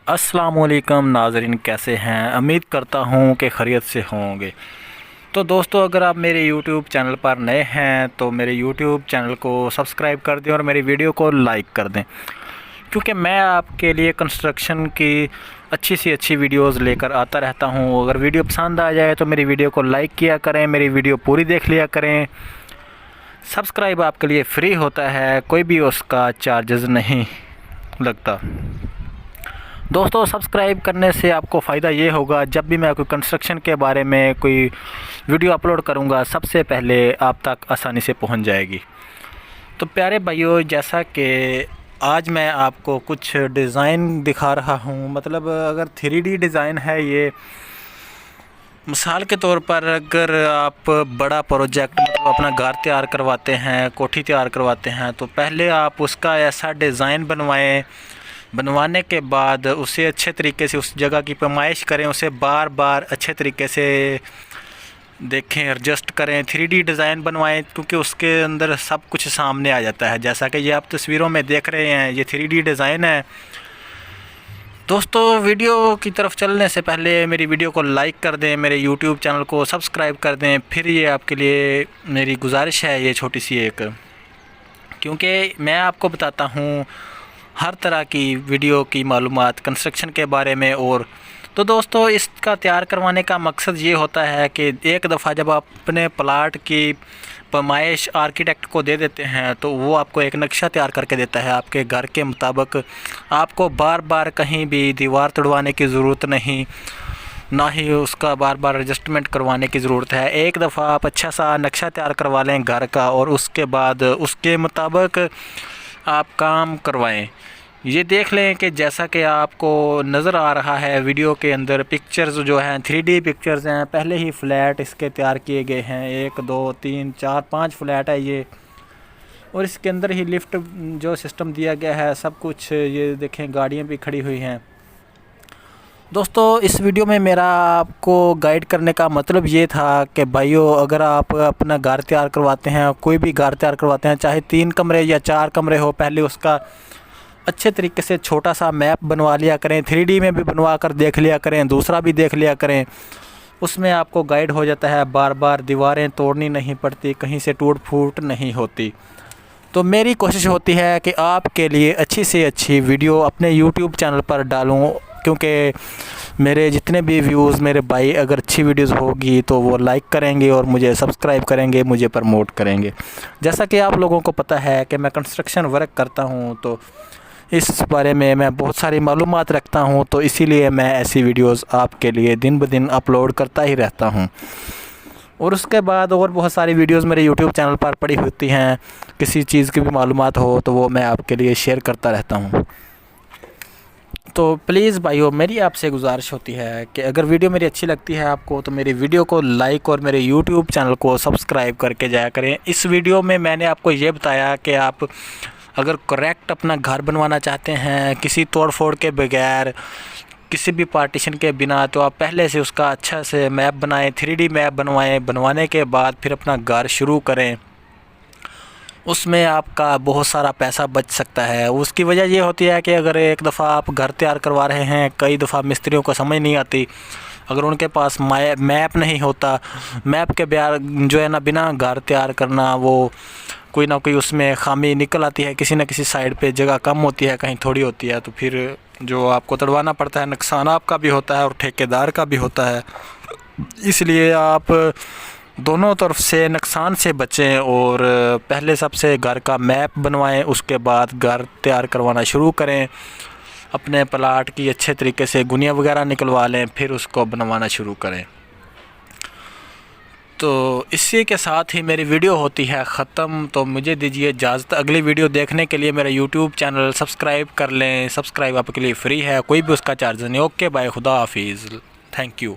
अस्सलामुअलैकुम नाज़रीन, कैसे हैं? उम्मीद करता हूँ कि खैरियत से होंगे। तो दोस्तों, अगर आप मेरे YouTube चैनल पर नए हैं तो मेरे YouTube चैनल को सब्सक्राइब कर दें और मेरी वीडियो को लाइक कर दें, क्योंकि मैं आपके लिए कंस्ट्रक्शन की अच्छी सी अच्छी वीडियोस लेकर आता रहता हूँ। अगर वीडियो पसंद आ जाए तो मेरी वीडियो को लाइक किया करें, मेरी वीडियो पूरी देख लिया करें। सब्सक्राइब आपके लिए फ्री होता है, कोई भी उसका चार्जेस नहीं लगता। दोस्तों, सब्सक्राइब करने से आपको फ़ायदा ये होगा, जब भी मैं कोई कंस्ट्रक्शन के बारे में कोई वीडियो अपलोड करूँगा सबसे पहले आप तक आसानी से पहुँच जाएगी। तो प्यारे भाइयों, जैसा कि आज मैं आपको कुछ डिज़ाइन दिखा रहा हूँ, मतलब अगर 3D डिज़ाइन है ये। मिसाल के तौर पर अगर आप बड़ा प्रोजेक्ट मतलब अपना घर तैयार करवाते हैं, कोठी तैयार करवाते हैं, तो पहले आप उसका ऐसा डिज़ाइन बनवाएं। बनवाने के बाद उसे अच्छे तरीके से उस जगह की पैमाइश करें, उसे बार बार अच्छे तरीके से देखें, एडजस्ट करें, 3D डिज़ाइन बनवाएं, क्योंकि उसके अंदर सब कुछ सामने आ जाता है। जैसा कि ये आप तस्वीरों में देख रहे हैं, ये 3D डिज़ाइन है। दोस्तों, वीडियो की तरफ चलने से पहले मेरी वीडियो को लाइक कर दें, मेरे YouTube चैनल को सब्सक्राइब कर दें। फिर ये आपके लिए मेरी गुजारिश है, ये छोटी सी एक, क्योंकि मैं आपको बताता हूँ हर तरह की वीडियो की मालूमात कंस्ट्रक्शन के बारे में। और तो दोस्तों, इसका तैयार करवाने का मकसद ये होता है कि एक दफ़ा जब आप अपने प्लाट की पैमाइश आर्किटेक्ट को दे देते हैं तो वो आपको एक नक्शा तैयार करके देता है आपके घर के मुताबिक। आपको बार बार कहीं भी दीवार तुड़वाने की ज़रूरत नहीं, ना ही उसका बार बार एडजस्टमेंट करवाने की ज़रूरत है। एक दफ़ा आप अच्छा सा नक्शा तैयार करवा लें घर का, और उसके बाद उसके मुताबिक आप काम करवाएं। ये देख लें कि जैसा कि आपको नज़र आ रहा है वीडियो के अंदर, पिक्चर्स जो हैं 3D पिक्चर्स हैं। पहले ही फ्लैट इसके तैयार किए गए हैं, 1 2 3 4 5 फ्लैट है ये, और इसके अंदर ही लिफ्ट जो सिस्टम दिया गया है, सब कुछ। ये देखें, गाड़ियाँ भी खड़ी हुई हैं। दोस्तों, इस वीडियो में मेरा आपको गाइड करने का मतलब ये था कि भाइयों, अगर आप अपना घर तैयार करवाते हैं, कोई भी घर तैयार करवाते हैं, चाहे 3 कमरे या 4 कमरे हो, पहले उसका अच्छे तरीके से छोटा सा मैप बनवा लिया करें। 3D में भी बनवा कर देख लिया करें, दूसरा भी देख लिया करें। उसमें आपको गाइड हो जाता है, बार बार दीवारें तोड़नी नहीं पड़ती, कहीं से टूट फूट नहीं होती। तो मेरी कोशिश होती है कि आपके लिए अच्छी से अच्छी वीडियो अपने YouTube चैनल पर डालूं, क्योंकि मेरे जितने भी व्यूज़ मेरे भाई, अगर अच्छी वीडियोस होगी तो वो लाइक करेंगे और मुझे सब्सक्राइब करेंगे, मुझे प्रमोट करेंगे। जैसा कि आप लोगों को पता है कि मैं कंस्ट्रक्शन वर्क करता हूं, तो इस बारे में मैं बहुत सारी मालूमात रखता हूं, तो इसीलिए मैं ऐसी वीडियोस आपके लिए दिन ब दिन अपलोड करता ही रहता हूं। और उसके बाद और बहुत सारी वीडियोस मेरे YouTube चैनल पर पड़ी होती हैं। किसी चीज़ की भी मालूमात हो तो वो मैं आपके लिए शेयर करता रहता हूँ। तो प्लीज़ भाइयों, मेरी आपसे गुजारिश होती है कि अगर वीडियो मेरी अच्छी लगती है आपको, तो मेरी वीडियो को लाइक और मेरे YouTube चैनल को सब्सक्राइब करके जाया करें। इस वीडियो में मैंने आपको ये बताया कि आप अगर करेक्ट अपना घर बनवाना चाहते हैं, किसी तोड़ फोड़ के बगैर, किसी भी पार्टीशन के बिना, तो आप पहले से उसका अच्छा से मैप बनाएं, 3D मैप बनवाएं। बनवाने के बाद फिर अपना घर शुरू करें। उसमें आपका बहुत सारा पैसा बच सकता है। उसकी वजह ये होती है कि अगर एक दफ़ा आप घर तैयार करवा रहे हैं, कई दफ़ा मिस्त्रियों को समझ नहीं आती, अगर उनके पास मैप नहीं होता, मैप के बगैर जो है ना, बिना घर तैयार करना, वो कोई ना कोई उसमें खामी निकल आती है। किसी न किसी साइड पे जगह कम होती है, कहीं थोड़ी होती है, तो फिर जो आपको तड़वाना पड़ता है, नुकसान आपका भी होता है और ठेकेदार का भी होता है। इसलिए आप दोनों तरफ से नुकसान से बचें और पहले सबसे घर का मैप बनवाएं, उसके बाद घर तैयार करवाना शुरू करें। अपने प्लाट की अच्छे तरीके से गुनिया वगैरह निकलवा लें, फिर उसको बनवाना शुरू करें। तो इसी के साथ ही मेरी वीडियो होती है ख़त्म। तो मुझे दीजिए इजाज़त। अगली वीडियो देखने के लिए मेरा YouTube चैनल सब्सक्राइब कर लें। सब्सक्राइब आपके लिए फ्री है, कोई भी उसका चार्ज नहीं। ओके बाय, खुदा हाफिज़, थैंक यू।